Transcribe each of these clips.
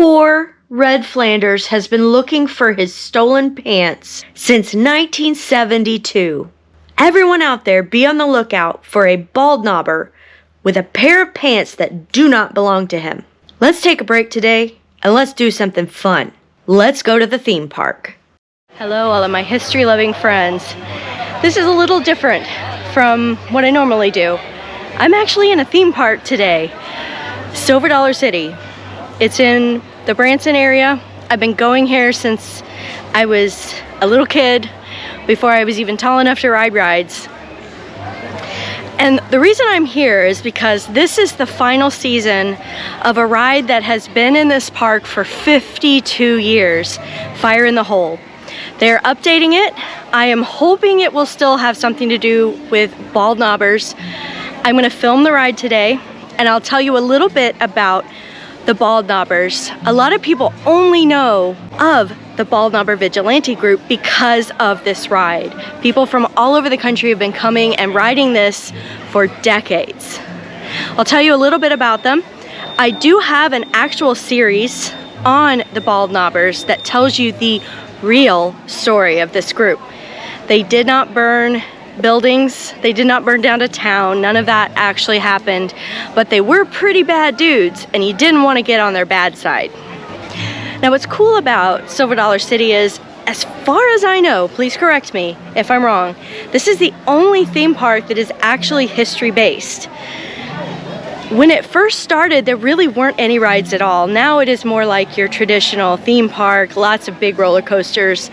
Poor Red Flanders has been looking for his stolen pants since 1972. Everyone out there, be on the lookout for a bald knobber with a pair of pants that do not belong to him. Let's take a break today and let's do something fun. Let's go to the theme park. Hello, all of my history-loving friends. This is a little different from what I normally do. I'm actually in a theme park today, Silver Dollar City. It's in the Branson area. I've been going here since I was a little kid, before I was even tall enough to ride rides. And the reason I'm here is because this is the final season of a ride that has been in this park for 52 years, Fire in the Hole. They're updating it. I am hoping it will still have something to do with bald knobbers. I'm gonna film the ride today, and I'll tell you a little bit about the bald knobbers. A lot of people only know of the bald knobber vigilante group because of this ride. People from all over the country have been coming and riding this for decades. I'll tell you a little bit about them. I do have an actual series on the bald knobbers that tells you the real story of this group. They did not burn buildings, they did not burn down a town, none of that actually happened, but they were pretty bad dudes and you didn't want to get on their bad side. Now what's cool about Silver Dollar City is, as far as I know, please correct me if I'm wrong, this is the only theme park that is actually history based. When it first started, there really weren't any rides at all. Now it is more like your traditional theme park, lots of big roller coasters.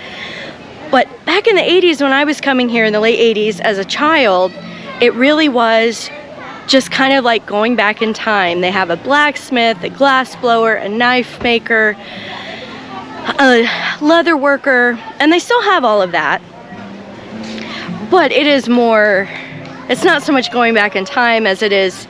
But back in the 80s, when I was coming here in the late 80s as a child, it really was just kind of like going back in time. They have a blacksmith, a glass blower, a knife maker, a leather worker, and they still have all of that. But it is more, it's not so much going back in time as it is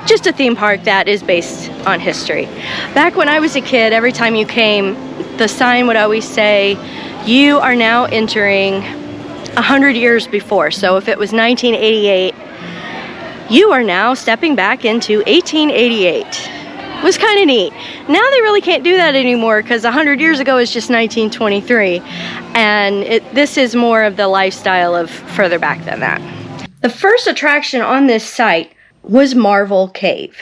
just a theme park that is based on history. Back when I was a kid, every time you came, the sign would always say, "You are now entering 100 years before." So if it was 1988, you are now stepping back into 1888. It was kind of neat. Now they really can't do that anymore because 100 years ago is just 1923. And this is more of the lifestyle of further back than that. The first attraction on this site was Marvel Cave.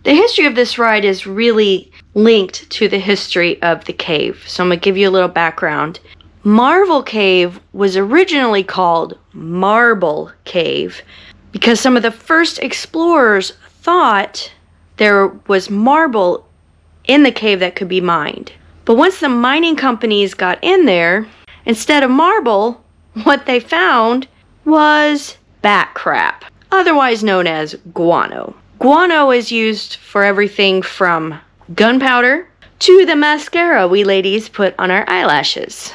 The history of this ride is really linked to the history of the cave. So I'm going to give you a little background. Marvel Cave was originally called Marble Cave because some of the first explorers thought there was marble in the cave that could be mined. But once the mining companies got in there, instead of marble, what they found was bat crap, otherwise known as guano. Guano is used for everything from gunpowder to the mascara we ladies put on our eyelashes.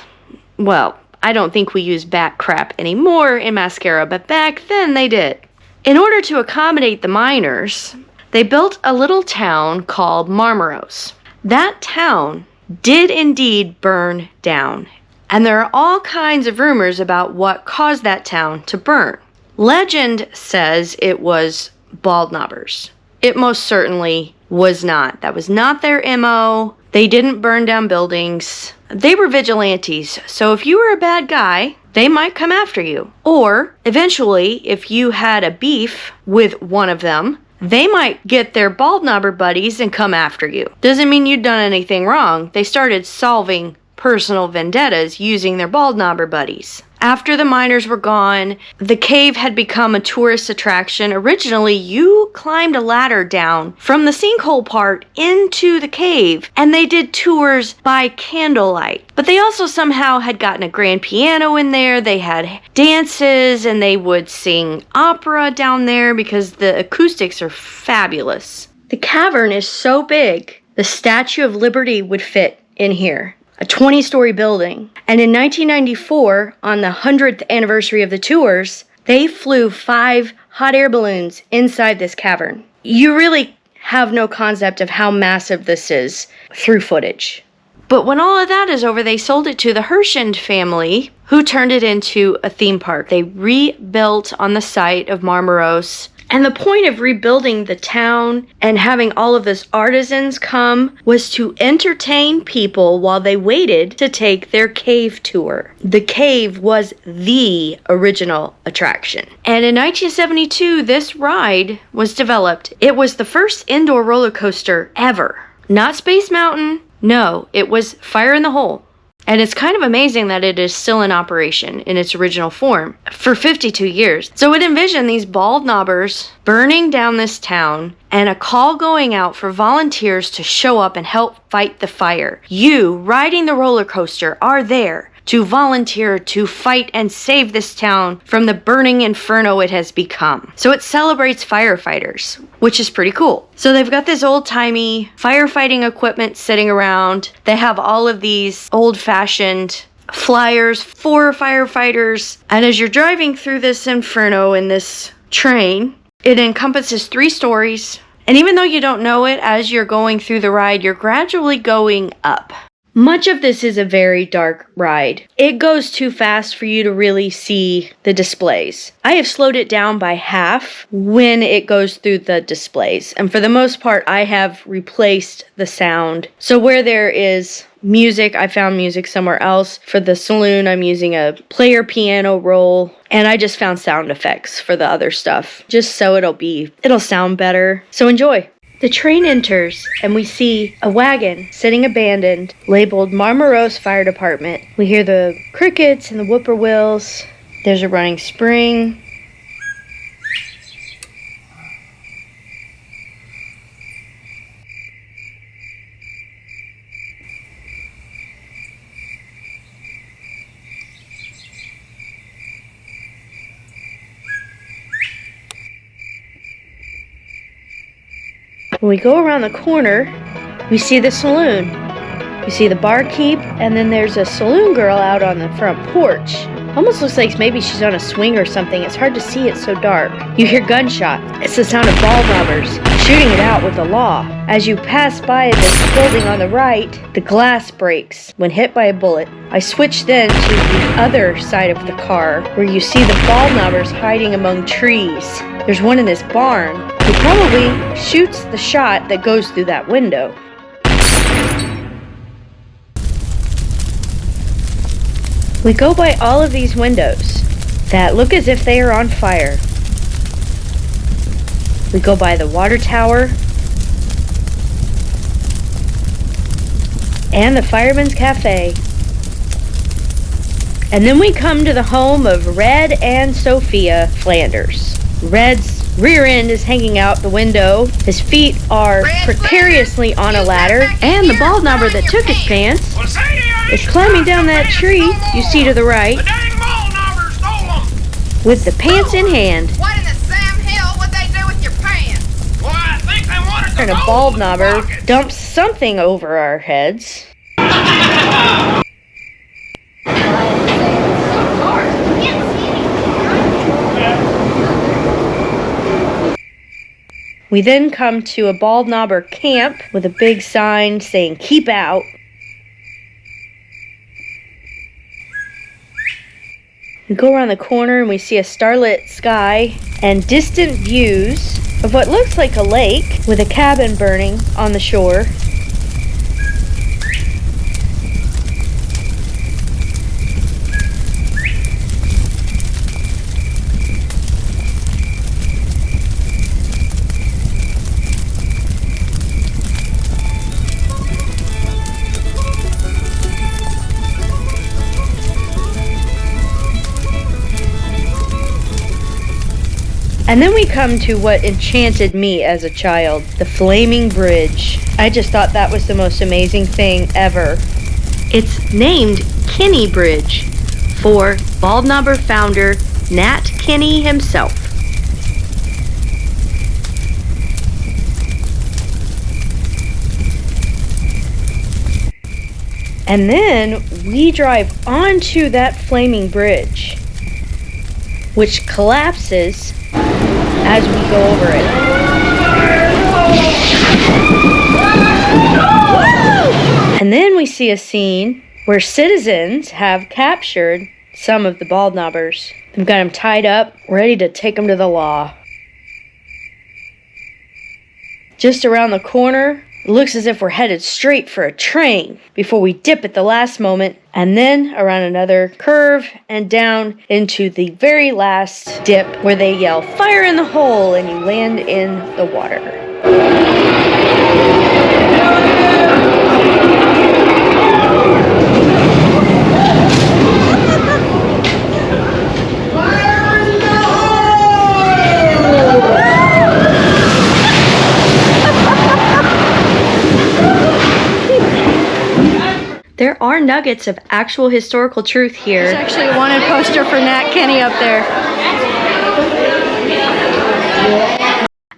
Well, I don't think we use bat crap anymore in mascara, but back then they did. In order to accommodate the miners, they built a little town called Marmaros. That town did indeed burn down, and there are all kinds of rumors about what caused that town to burn. Legend says it was bald knobbers. It most certainly was not. That was not their MO. They didn't burn down buildings. They were vigilantes, so if you were a bad guy, they might come after you. Or, eventually, if you had a beef with one of them, they might get their bald knobber buddies and come after you. Doesn't mean you'd done anything wrong. They started solving personal vendettas using their bald knobber buddies. After the miners were gone, the cave had become a tourist attraction. Originally, you climbed a ladder down from the sinkhole part into the cave, and they did tours by candlelight. But they also somehow had gotten a grand piano in there. They had dances, and they would sing opera down there because the acoustics are fabulous. The cavern is so big, the Statue of Liberty would fit in here. A 20-story building. And in 1994, on the 100th anniversary of the tours, they flew 5 hot air balloons inside this cavern. You really have no concept of how massive this is through footage. But when all of that is over, they sold it to the Herschend family, who turned it into a theme park. They rebuilt on the site of Marmaros, And the point of rebuilding the town and having all of this artisans come was to entertain people while they waited to take their cave tour. The cave was the original attraction. And in 1972, this ride was developed. It was the first indoor roller coaster ever. Not Space Mountain. No, it was Fire in the Hole. And it's kind of amazing that it is still in operation in its original form for 52 years. So it envisioned these bald knobbers burning down this town and a call going out for volunteers to show up and help fight the fire. You, riding the roller coaster, are there to volunteer to fight and save this town from the burning inferno it has become. So it celebrates firefighters, which is pretty cool. So they've got this old-timey firefighting equipment sitting around. They have all of these old-fashioned flyers for firefighters. And as you're driving through this inferno in this train, it encompasses 3 stories. And even though you don't know it, as you're going through the ride, you're gradually going up. Much of this is a very dark ride. It goes too fast for you to really see the displays. I have slowed it down by half when it goes through the displays. And for the most part, I have replaced the sound. So where there is music, I found music somewhere else. For the saloon, I'm using a player piano roll. And I just found sound effects for the other stuff, just so it'll sound better. So enjoy. The train enters, and we see a wagon sitting abandoned, labeled Marmaros Fire Department. We hear the crickets and the whippoorwills. There's a running spring. When we go around the corner, we see the saloon. You see the barkeep, and then there's a saloon girl out on the front porch. Almost looks like maybe she's on a swing or something. It's hard to see, it's so dark. You hear gunshots. It's the sound of ball robbers shooting it out with the law. As you pass by this building on the right, the glass breaks when hit by a bullet. I switch then to the other side of the car, where you see the ball knobbers hiding among trees. There's one in this barn who probably shoots the shot that goes through that window. We go by all of these windows that look as if they are on fire. We go by the water tower and the Fireman's Cafe. And then we come to the home of Red and Sophia Flanders. Red's rear end is hanging out the window. His feet are precariously on a ladder. And the bald knobber that took his pants is climbing down that tree you see to the right with the pants in hand. What in the Sam Hill would they do with your pants? Well, I think they wanted to And a bald knobber dumps something over our heads. We then come to a bald knobber camp with a big sign saying, "Keep out." We go around the corner and we see a starlit sky and distant views of what looks like a lake with a cabin burning on the shore. And then we come to what enchanted me as a child, the flaming bridge. I just thought that was the most amazing thing ever. It's named Kinney Bridge for bald knobber founder Nat Kinney himself. And then we drive onto that flaming bridge, which collapses as we go over it. And then we see a scene where citizens have captured some of the bald knobbers. They've got them tied up, ready to take them to the law. just around the corner. It looks as if we're headed straight for a train before we dip at the last moment, and then around another curve and down into the very last dip where they yell, "Fire in the hole," and you land in the water. There are nuggets of actual historical truth here. There's actually a wanted poster for Nat Kenny up there.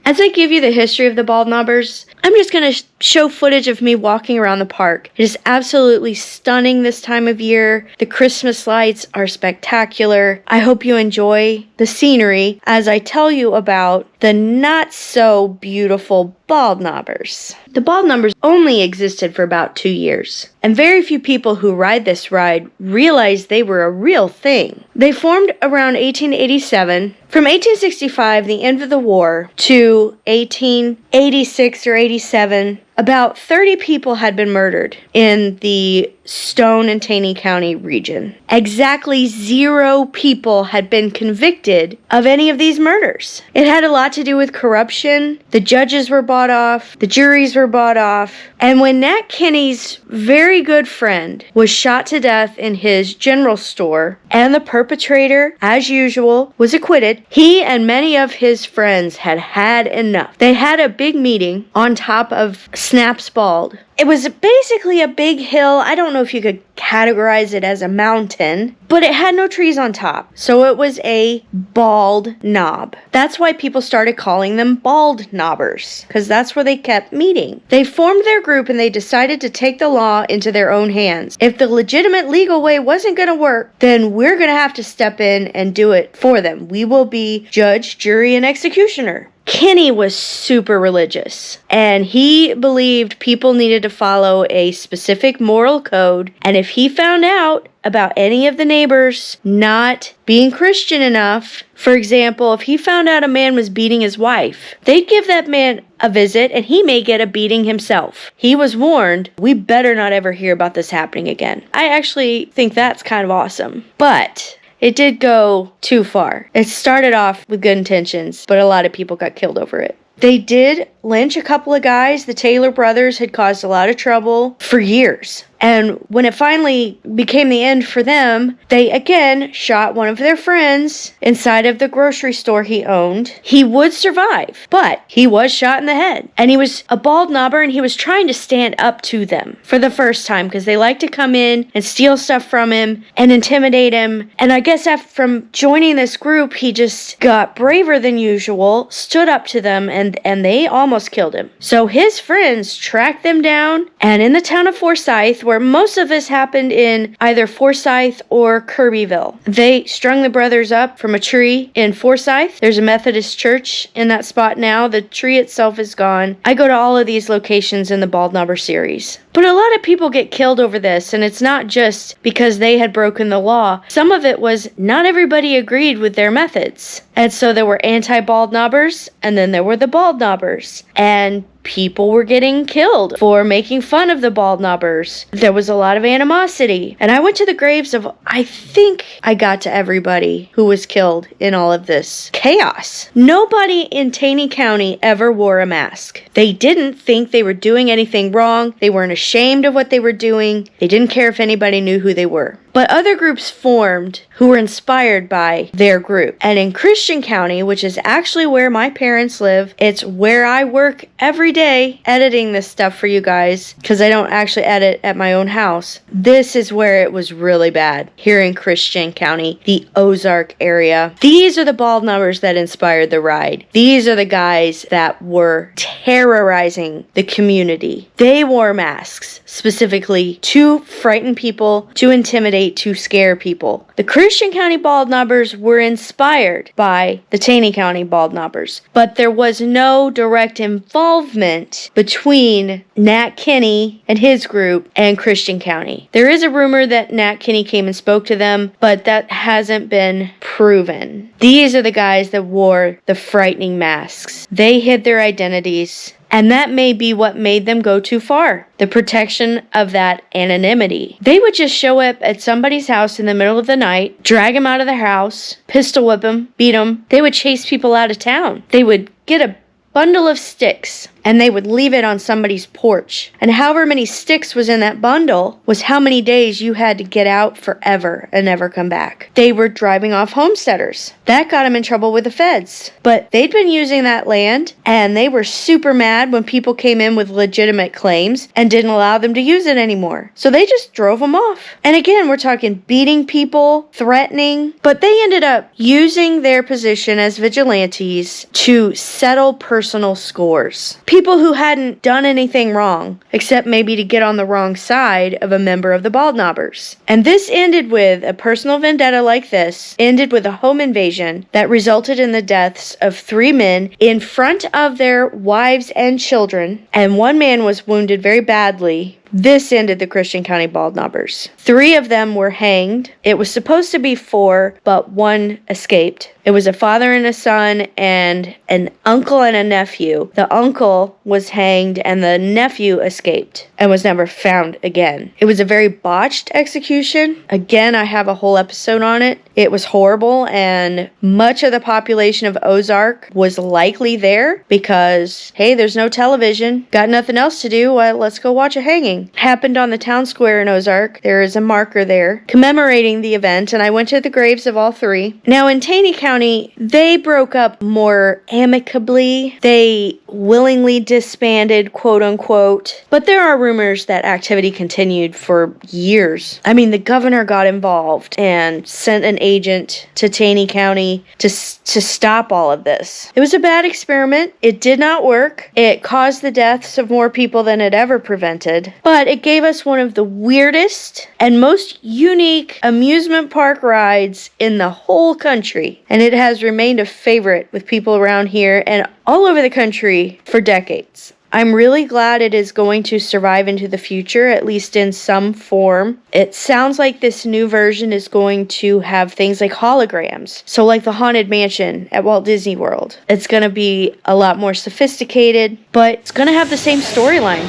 As I give you the history of the Bald Knobbers, I'm just going to show footage of me walking around the park. It is absolutely stunning this time of year. The Christmas lights are spectacular. I hope you enjoy the scenery as I tell you about the not so beautiful Bald Knobbers. The Bald Knobbers only existed for about 2 years, and very few people who ride this ride realize they were a real thing. They formed around 1887. From 1865, the end of the war, to 1886 or 87, about 30 people had been murdered in the Stone and Taney County region. Exactly 0 people had been convicted of any of these murders. It had a lot to do with corruption. The judges were bought off. The juries were bought off. And when Nat Kenny's very good friend was shot to death in his general store, and the perpetrator, as usual, was acquitted, he and many of his friends had had enough. They had a big meeting on top of Snaps Bald. It was basically a big hill. I don't know if you could categorize it as a mountain, but it had no trees on top. So it was a bald knob. That's why people started calling them Bald Knobbers, because that's where they kept meeting. They formed their group and they decided to take the law into their own hands. If the legitimate legal way wasn't going to work, then we're going to have to step in and do it for them. We will be judge, jury, and executioner. Kenny was super religious, and he believed people needed to follow a specific moral code, and if he found out about any of the neighbors not being Christian enough, for example, if he found out a man was beating his wife, they'd give that man a visit, and he may get a beating himself. He was warned, we better not ever hear about this happening again. I actually think that's kind of awesome, but it did go too far. It started off with good intentions, but a lot of people got killed over it. They did lynch a couple of guys. The Taylor brothers had caused a lot of trouble for years. And when it finally became the end for them, they again shot one of their friends inside of the grocery store he owned. He would survive, but he was shot in the head. And he was a bald knobber, and he was trying to stand up to them for the first time because they like to come in and steal stuff from him and intimidate him. And I guess from joining this group, he just got braver than usual, stood up to them, and they almost killed him. So his friends tracked them down, and in the town of Forsyth, where most of this happened in either Forsyth or Kirbyville, they strung the brothers up from a tree in Forsyth. There's a Methodist church in that spot now. The tree itself is gone. I go to all of these locations in the Bald Knobber series. But a lot of people get killed over this, and it's not just because they had broken the law. Some of it was not everybody agreed with their methods. And so there were anti-bald knobbers, and then there were the bald knobbers. And people were getting killed for making fun of the bald knobbers. There was a lot of animosity. And I went to the graves of, I think I got to everybody who was killed in all of this chaos. Nobody in Taney County ever wore a mask. They didn't think they were doing anything wrong. They weren't ashamed of what they were doing. They didn't care if anybody knew who they were. But other groups formed who were inspired by their group. And in Christian County, which is actually where my parents live, it's where I work every day editing this stuff for you guys, because I don't actually edit at my own house. This is where it was really bad, here in Christian County, the Ozark area. These are the bald knobbers that inspired the ride. These are the guys that were terrorizing the community. They wore masks, specifically to frighten people, to intimidate, to scare people. The Christian County bald knobbers were inspired by the Taney County bald knobbers, but there was no direct involvement between Nat Kenny and his group and Christian County. There is a rumor that Nat Kenny came and spoke to them, but that hasn't been proven. These are the guys that wore the frightening masks. They hid their identities, And that may be what made them go too far. The protection of that anonymity. They would just show up at somebody's house in the middle of the night, drag them out of their house, pistol whip them, beat them. They would chase people out of town. They would get a bundle of sticks and they would leave it on somebody's porch. And however many sticks was in that bundle was how many days you had to get out forever and never come back. They were driving off homesteaders. That got them in trouble with the feds. But they'd been using that land and they were super mad when people came in with legitimate claims and didn't allow them to use it anymore. So they just drove them off. And again, we're talking beating people, threatening, but they ended up using their position as vigilantes to settle personal scores. People who hadn't done anything wrong, except maybe to get on the wrong side of a member of the Bald Knobbers. And this ended with a personal vendetta like this, ended with a home invasion that resulted in the deaths of 3 men in front of their wives and children, and 1 man was wounded very badly. This ended the Christian County Bald Knobbers. 3 of them were hanged. It was supposed to be 4, but 1 escaped. It was a father and a son and an uncle and a nephew. The uncle was hanged and the nephew escaped and was never found again. It was a very botched execution. Again, I have a whole episode on it. It was horrible, and much of the population of Ozark was likely there because, hey, there's no television. Got nothing else to do. Well, let's go watch a hanging. Happened on the town square in Ozark. There is a marker there commemorating the event, and I went to the graves of all 3. Now, in Taney County, they broke up more amicably. They willingly disbanded, quote unquote. But there are rumors that activity continued for years. I mean, the governor got involved and sent an agent to Taney County to stop all of this. It was a bad experiment. It did not work. It caused the deaths of more people than it ever prevented. But it gave us one of the weirdest and most unique amusement park rides in the whole country. And it has remained a favorite with people around here and all over the country for decades. I'm really glad it is going to survive into the future, at least in some form. It sounds like this new version is going to have things like holograms. So like the Haunted Mansion at Walt Disney World. It's going to be a lot more sophisticated, but it's going to have the same storyline.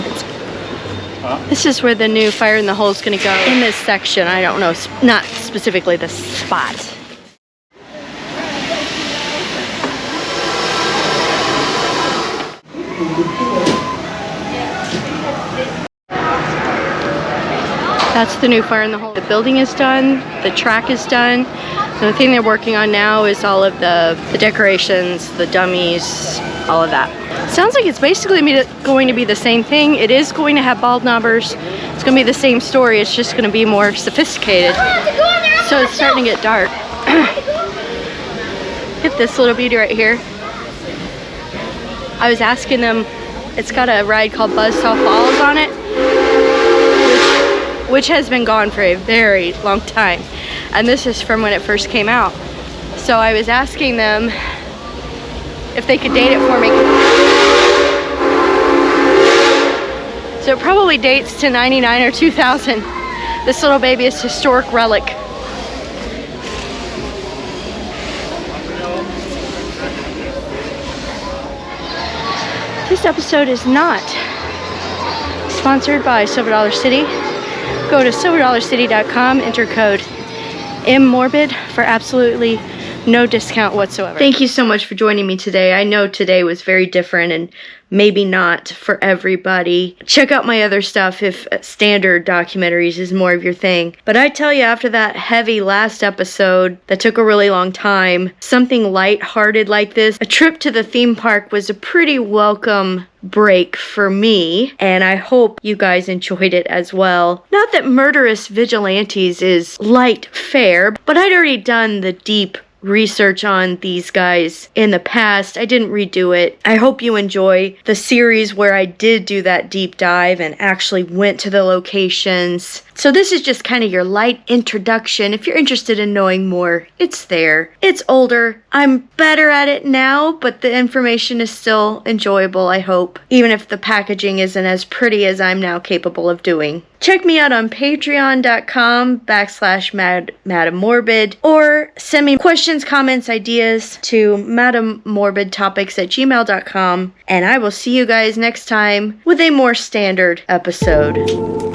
This is where the new Fire in the Hole is going to go. In this section, I don't know, not specifically the spot. That's the new Fire in the Hole. The building is done, the track is done. The thing they're working on now is all of the decorations, the dummies, all of that. Sounds like it's basically going to be the same thing. It is going to have bald knobbers. It's going to be the same story. It's just going to be more sophisticated. So it's starting to get dark. Look at this little beauty right here. I was asking them, it's got a ride called Buzzsaw Falls on it, which has been gone for a very long time. And this is from when it first came out. So I was asking them if they could date it for me. So it probably dates to 99 or 2000. This little baby is a historic relic. This episode is not sponsored by Silver Dollar City. Go to silverdollarcity.com, enter code MMOrbid for absolutely no discount whatsoever. Thank you so much for joining me today. I know today was very different and maybe not for everybody. Check out my other stuff if standard documentaries is more of your thing. But I tell you, after that heavy last episode that took a really long time, something lighthearted like this, a trip to the theme park was a pretty welcome break for me, and I hope you guys enjoyed it as well. Not that Murderous Vigilantes is light fare, but I'd already done the deep research on these guys in the past. I didn't redo it. I hope you enjoy the series where I did do that deep dive and actually went to the locations. So this is just kind of your light introduction. If you're interested in knowing more, it's there. It's older. I'm better at it now, but the information is still enjoyable, I hope, even if the packaging isn't as pretty as I'm now capable of doing. Check me out on patreon.com/MadamMorbid, or send me questions, comments, ideas to madammorbidtopics@gmail.com, and I will see you guys next time with a more standard episode.